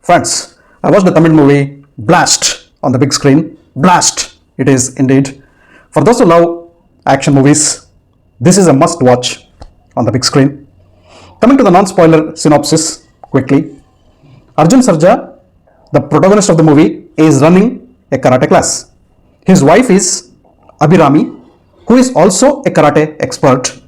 Friends, I watched the Tamil movie Blast on the big screen. Blast, it is indeed. For those who love action movies, this is a must watch on the big screen. Coming to the non-spoiler synopsis quickly. Arjun Sarja, the protagonist of the movie, is running a karate class. His wife is Abhirami, who is also a karate expert.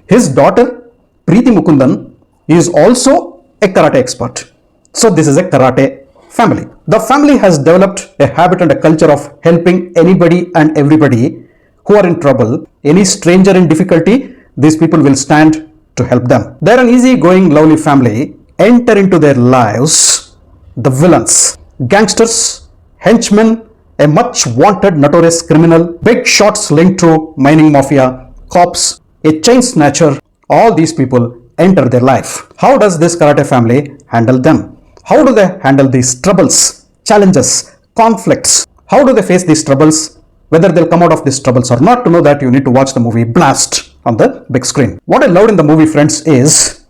His daughter, Preity Mukhundhan, is also a karate expert. So this is a karate family. The family has developed a habit and a culture of helping anybody and everybody who are in trouble. Any stranger in difficulty, these people will stand to help them. They're an easy-going, lovely family. Enter into their lives the villains, gangsters, henchmen, a much wanted notorious criminal, big shots linked to mining mafia, cops, a chain snatcher. All these people enter their life. How does this karate family handle them? How do they handle these troubles, challenges, conflicts? How do they face these troubles? Whether they'll come out of these troubles or not, to know that you need to watch the movie Blast on the big screen. What I loved in the movie, friends, is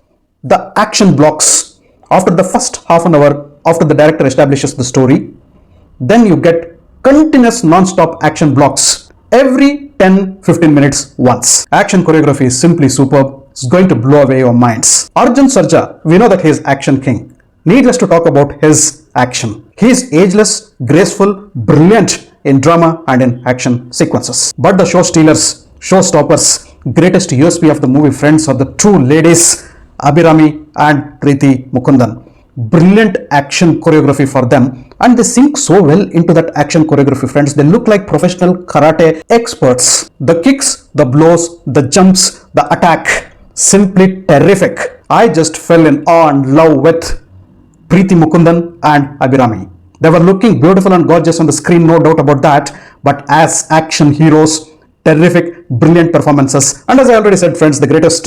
the action blocks. After the first half an hour, after the director establishes the story, then you get continuous non-stop action blocks every 10-15 minutes once. Action choreography is simply superb. It's going to blow away your minds. Arjun Sarja, we know that he is action king. Needless to talk about his action. He is ageless, graceful, brilliant in drama and in action sequences. But the show stealers, showstoppers, greatest USP of the movie, friends, are the two ladies, Abhirami and Preity Mukhundhan. Brilliant action choreography for them, and they sink so well into that action choreography, friends. They look like professional karate experts. The kicks, the blows, the jumps, the attack, simply terrific. I just fell in awe and love with Preity Mukhundhan and Abhirami. They were looking beautiful and gorgeous on the screen, no doubt about that, but as action heroes, terrific, brilliant performances. And as I already said, friends, the greatest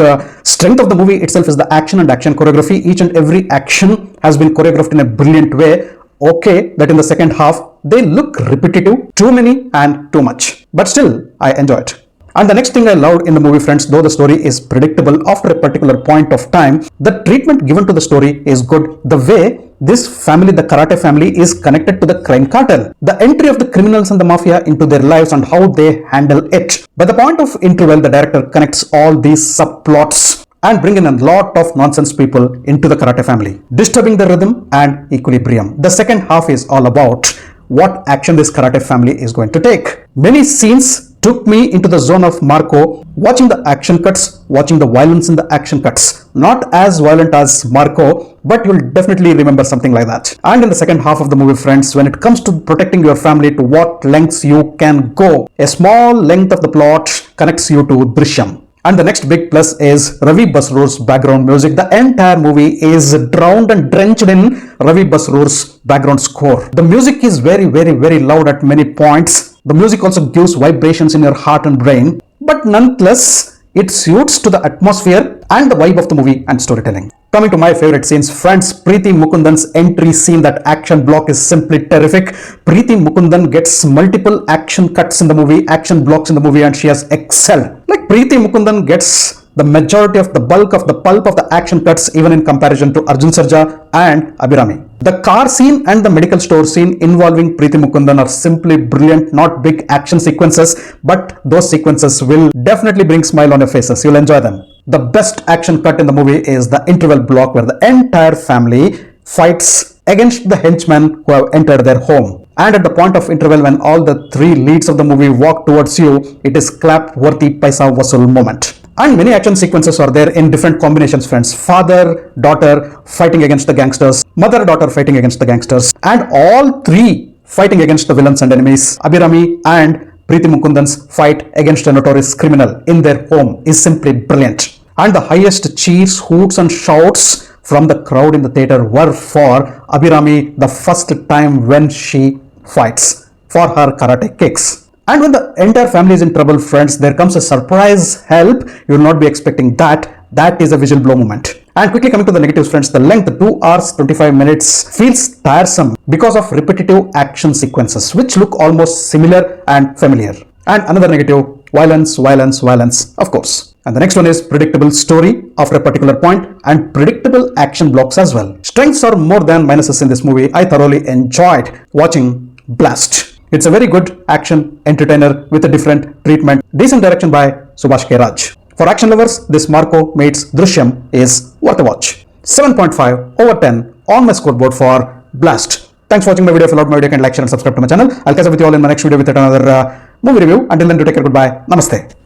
strength of the movie itself is the action and action choreography. Each and every action has been choreographed in a brilliant way. Okay, that in the second half, they look repetitive, too many and too much. But still, I enjoy it. And the next thing I loved in the movie, friends, though the story is predictable after a particular point of time, the treatment given to the story is good. The way this family, the karate family, is connected to the crime cartel. The entry of the criminals and the mafia into their lives and how they handle it. By the point of interval, the director connects all these subplots and bring in a lot of nonsense people into the karate family, disturbing the rhythm and equilibrium. The second half is all about what action this karate family is going to take. Many scenes took me into the zone of Marco, watching the action cuts, watching the violence in the action cuts. Not as violent as Marco, but you'll definitely remember something like that. And in the second half of the movie, friends, when it comes to protecting your family, to what lengths you can go, a small length of the plot connects you to Drishyam. And the next big plus is Ravi Basroor's background music. The entire movie is drowned and drenched in Ravi Basroor's background score. The music is very, very, very loud at many points. The music also gives vibrations in your heart and brain, but nonetheless, it suits to the atmosphere and the vibe of the movie and storytelling. Coming to my favorite scenes, friends, Preity Mukhundhan's entry scene, that action block is simply terrific. Preity Mukhundhan gets multiple action cuts in the movie, action blocks in the movie, and she has excelled. Like Preity Mukhundhan gets the majority of the bulk of the pulp of the action cuts, even in comparison to Arjun Sarja and Abhirami. The car scene and the medical store scene involving Preity Mukhundhan are simply brilliant. Not big action sequences, but those sequences will definitely bring smile on your faces. You'll enjoy them. The best action cut in the movie is the interval block where the entire family fights against the henchmen who have entered their home. And at the point of interval, when all the three leads of the movie walk towards you, it is clap-worthy paisa vasool moment. And many action sequences are there in different combinations, friends. Father, daughter fighting against the gangsters, mother, daughter fighting against the gangsters, and all three fighting against the villains and enemies. Abhirami and Preity Mukhundhan's fight against a notorious criminal in their home is simply brilliant. And the highest cheers, hoots and shouts from the crowd in the theater were for Abhirami the first time when she fights for her karate kicks. And when the entire family is in trouble, friends, there comes a surprise help. You will not be expecting that. That is a visual blow moment. And quickly coming to the negatives, friends, the length, 2 hours 25 minutes, feels tiresome because of repetitive action sequences, which look almost similar and familiar. And another negative, violence, of course. And the next one is predictable story after a particular point and predictable action blocks as well. Strengths are more than minuses in this movie. I thoroughly enjoyed watching Blast. It's a very good action entertainer with a different treatment. Decent direction by Subhash K. Raj. For action lovers, this Marco meets Drishyam is worth a watch. 7.5 over 10 on my scoreboard for Blast. Thanks for watching my video. If you loved my video, can like, share and subscribe to my channel. I'll catch up with you all in my next video with another movie review. Until then, do take care. Goodbye. Namaste.